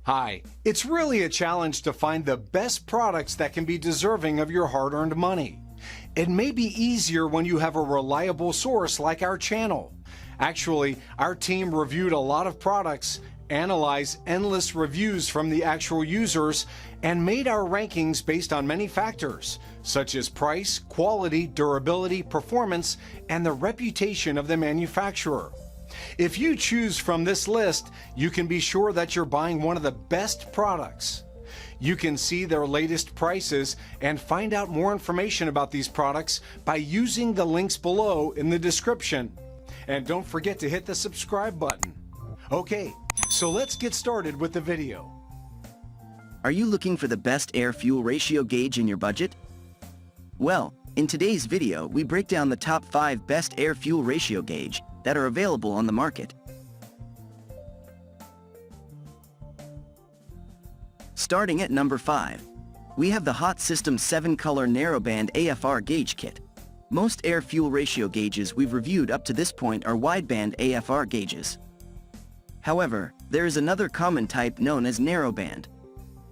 Hi, it's really a challenge to find the best products that can be deserving of your hard-earned money. It may be easier when you have a reliable source like our channel. Actually, our team reviewed a lot of products, analyzed endless reviews from the actual users, and made our rankings based on many factors, such as price, quality, durability, performance, and the reputation of the manufacturer. If you choose from this list, you can be sure that you're buying one of the best products. You can see their latest prices and find out more information about these products by using the links below in the description. And don't forget to hit the subscribe button. Okay, so let's get started with the video. Are you looking for the best air-fuel ratio gauge in your budget? Well, in today's video, we break down the top 5 best air-fuel ratio gauge that are available on the market. Starting at number 5, we have the Hotsystem 7-color Narrowband AFR gauge kit. Most air-fuel ratio gauges we've reviewed up to this point are wideband AFR gauges. However, there is another common type known as narrowband.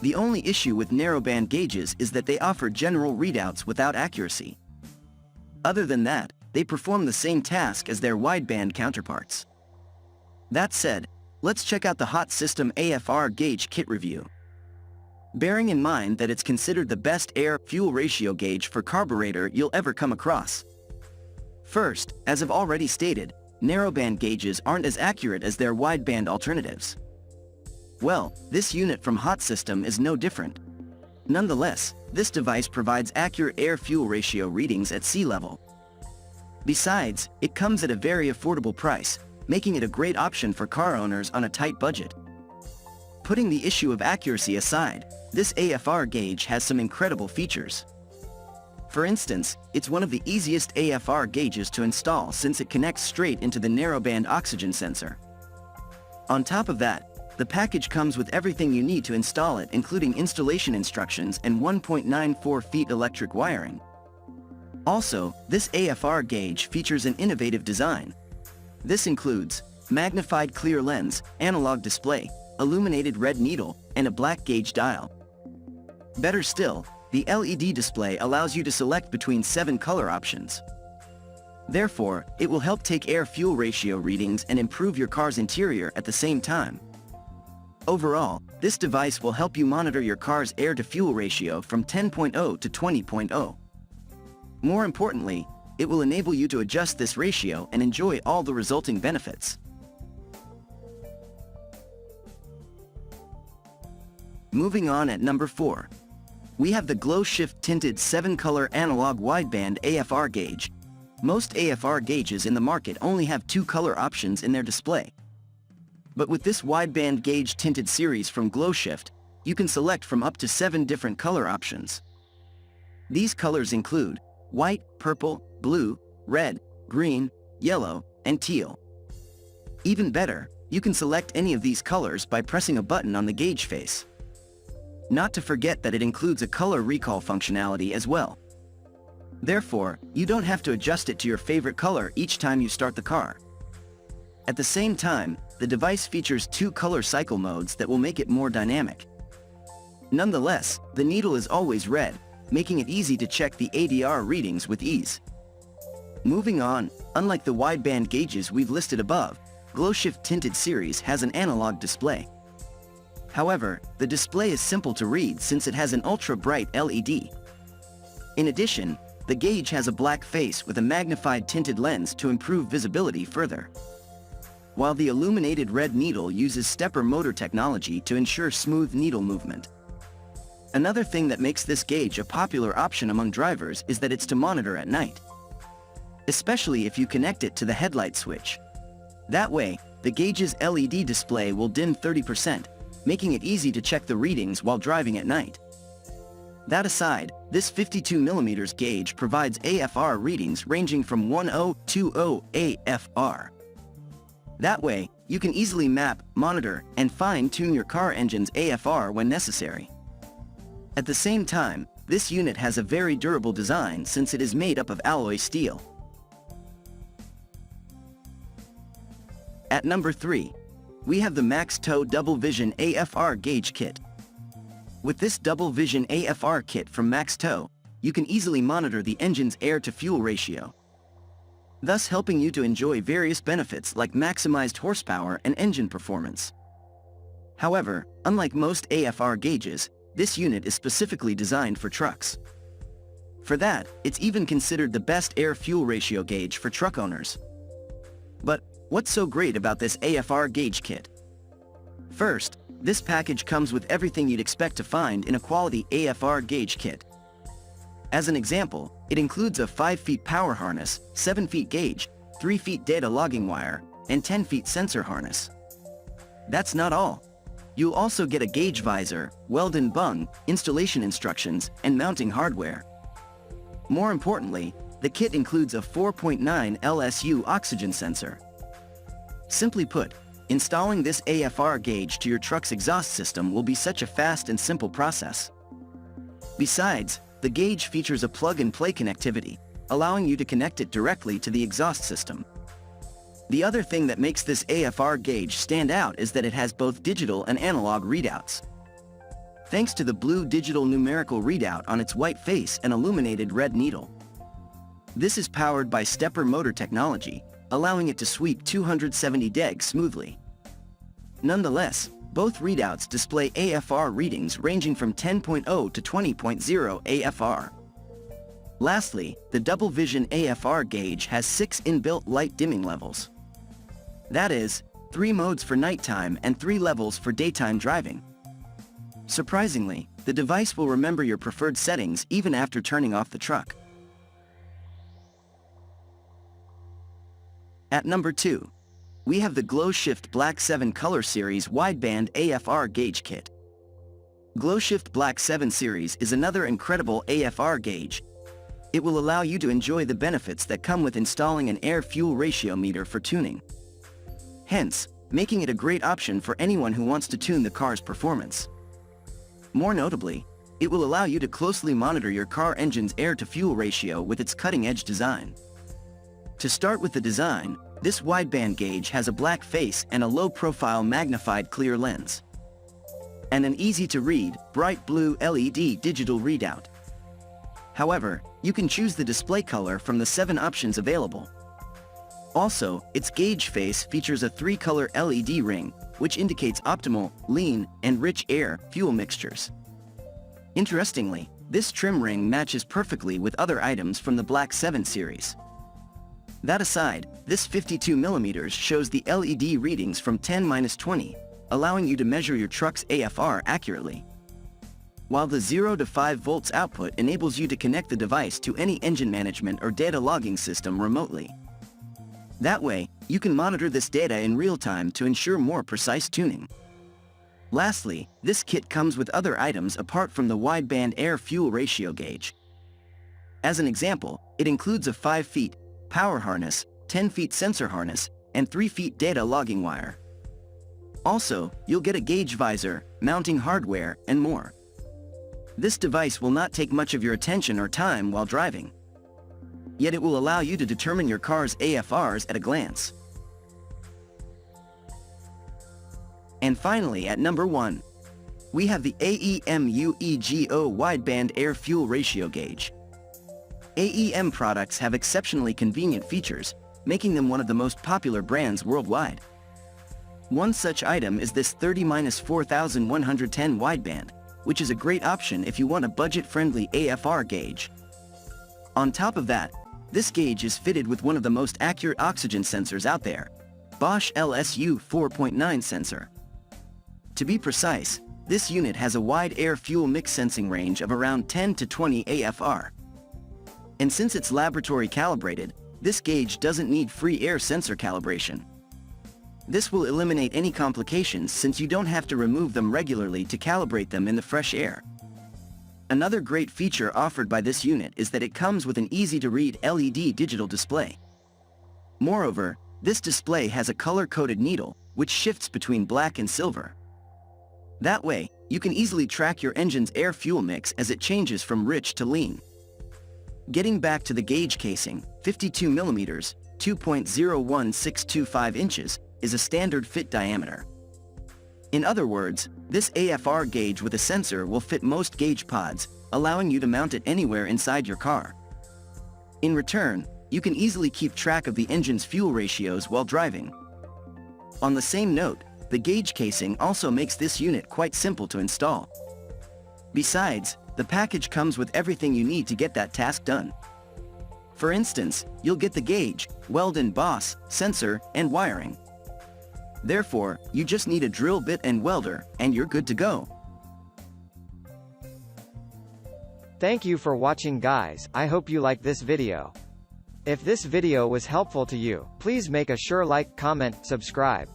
The only issue with narrowband gauges is that they offer general readouts without accuracy. Other than that, they perform the same task as their wideband counterparts. That said, let's check out the Hotsystem AFR gauge kit review. Bearing in mind that it's considered the best air-fuel ratio gauge for carburetor you'll ever come across. First, as I've already stated, narrowband gauges aren't as accurate as their wideband alternatives. Well, this unit from Hotsystem is no different. Nonetheless, this device provides accurate air-fuel ratio readings at sea level. Besides, it comes at a very affordable price, making it a great option for car owners on a tight budget. Putting the issue of accuracy aside, this AFR gauge has some incredible features. For instance, it's one of the easiest AFR gauges to install since it connects straight into the narrowband oxygen sensor. On top of that, the package comes with everything you need to install it, including installation instructions and 1.94 feet electric wiring. Also, this AFR gauge features an innovative design. This includes magnified clear lens, analog display, illuminated red needle, and a black gauge dial. Better still, the LED display allows you to select between 7 color options. Therefore, it will help take air-fuel ratio readings and improve your car's interior at the same time. Overall, this device will help you monitor your car's air-to-fuel ratio from 10.0 to 20.0. More importantly, it will enable you to adjust this ratio and enjoy all the resulting benefits. Moving on at number 4, we have the GlowShift Tinted 7-color analog wideband AFR gauge. Most AFR gauges in the market only have 2 color options in their display. But with this wideband gauge tinted series from GlowShift, you can select from up to 7 different color options. These colors include white, purple, blue, red, green, yellow, and teal. Even better, you can select any of these colors by pressing a button on the gauge face. Not to forget that it includes a color recall functionality as well. Therefore, you don't have to adjust it to your favorite color each time you start the car. At the same time, the device features 2 color cycle modes that will make it more dynamic. Nonetheless, the needle is always red, making it easy to check the ADR readings with ease. Moving on, unlike the wideband gauges we've listed above, GlowShift Tinted series has an analog display. However, the display is simple to read since it has an ultra-bright LED. In addition, the gauge has a black face with a magnified tinted lens to improve visibility further. While the illuminated red needle uses stepper motor technology to ensure smooth needle movement. Another thing that makes this gauge a popular option among drivers is that it's to monitor at night, especially if you connect it to the headlight switch. That way, the gauge's LED display will dim 30%, making it easy to check the readings while driving at night. That aside, this 52mm gauge provides AFR readings ranging from 1020 AFR. That way, you can easily map, monitor, and fine-tune your car engine's AFR when necessary. At the same time, this unit has a very durable design since it is made up of alloy steel. At number 3, we have the MaxToe Double Vision AFR Gauge Kit. With this Double Vision AFR kit from MaxToe, you can easily monitor the engine's air-to-fuel ratio, thus helping you to enjoy various benefits like maximized horsepower and engine performance. However, unlike most AFR gauges, this unit is specifically designed for trucks. For that, it's even considered the best air-fuel ratio gauge for truck owners. But what's so great about this AFR gauge kit? First, this package comes with everything you'd expect to find in a quality AFR gauge kit. As an example, it includes a 5 feet power harness, 7 feet gauge, 3 feet data logging wire, and 10 feet sensor harness. That's not all. You'll also get a gauge visor, weld and bung, installation instructions, and mounting hardware. More importantly, the kit includes a 4.9 LSU oxygen sensor. Simply put, installing this AFR gauge to your truck's exhaust system will be such a fast and simple process. Besides, the gauge features a plug-and-play connectivity, allowing you to connect it directly to the exhaust system. The other thing that makes this AFR gauge stand out is that it has both digital and analog readouts. Thanks to the blue digital numerical readout on its white face and illuminated red needle. This is powered by stepper motor technology, allowing it to sweep 270 deg smoothly. Nonetheless, both readouts display AFR readings ranging from 10.0 to 20.0 AFR. Lastly, the Double Vision AFR gauge has 6 inbuilt light dimming levels. That is, 3 modes for nighttime and 3 levels for daytime driving. Surprisingly, the device will remember your preferred settings even after turning off the truck. At number 2, we have the GlowShift Black 7 Color Series Wideband AFR Gauge Kit. GlowShift Black 7 Series is another incredible AFR gauge. It will allow you to enjoy the benefits that come with installing an air-fuel ratio meter for tuning. Hence, making it a great option for anyone who wants to tune the car's performance. More notably, it will allow you to closely monitor your car engine's air-to-fuel ratio with its cutting-edge design. To start with the design, this wideband gauge has a black face and a low-profile magnified clear lens, and an easy-to-read, bright blue LED digital readout. However, you can choose the display color from the 7 options available. Also, its gauge face features a 3-color LED ring, which indicates optimal, lean, and rich air-fuel mixtures. Interestingly, this trim ring matches perfectly with other items from the Black 7 series. That aside, this 52mm shows the LED readings from 10-20, allowing you to measure your truck's AFR accurately. While the 0 to 5 volts output enables you to connect the device to any engine management or data logging system remotely. That way, you can monitor this data in real time to ensure more precise tuning. Lastly, this kit comes with other items apart from the wideband air-fuel ratio gauge. As an example, it includes a 5 feet power harness, 10 feet sensor harness, and 3 feet data logging wire. Also, you'll get a gauge visor, mounting hardware, and more. This device will not take much of your attention or time while driving. Yet it will allow you to determine your car's AFRs at a glance. And finally, at number 1, we have the AEM UEGO Wideband Air-Fuel Ratio Gauge. AEM products have exceptionally convenient features, making them one of the most popular brands worldwide. One such item is this 30-4110 wideband, which is a great option if you want a budget-friendly AFR gauge. On top of that, this gauge is fitted with one of the most accurate oxygen sensors out there, Bosch LSU 4.9 sensor. To be precise, this unit has a wide air-fuel mix sensing range of around 10 to 20 AFR. And since it's laboratory calibrated, this gauge doesn't need free air sensor calibration. This will eliminate any complications since you don't have to remove them regularly to calibrate them in the fresh air. Another great feature offered by this unit is that it comes with an easy-to-read LED digital display. Moreover, this display has a color-coded needle, which shifts between black and silver. That way, you can easily track your engine's air-fuel mix as it changes from rich to lean. Getting back to the gauge casing, 52mm, 2.01625 inches, is a standard fit diameter. In other words, this AFR gauge with a sensor will fit most gauge pods, allowing you to mount it anywhere inside your car. In return, you can easily keep track of the engine's fuel ratios while driving. On the same note, the gauge casing also makes this unit quite simple to install. Besides, the package comes with everything you need to get that task done. For instance, you'll get the gauge, weld and boss, sensor, and wiring. Therefore, you just need a drill bit and welder, and you're good to go. Thank you for watching, guys. I hope you like this video. If this video was helpful to you, please make a sure like, comment, subscribe.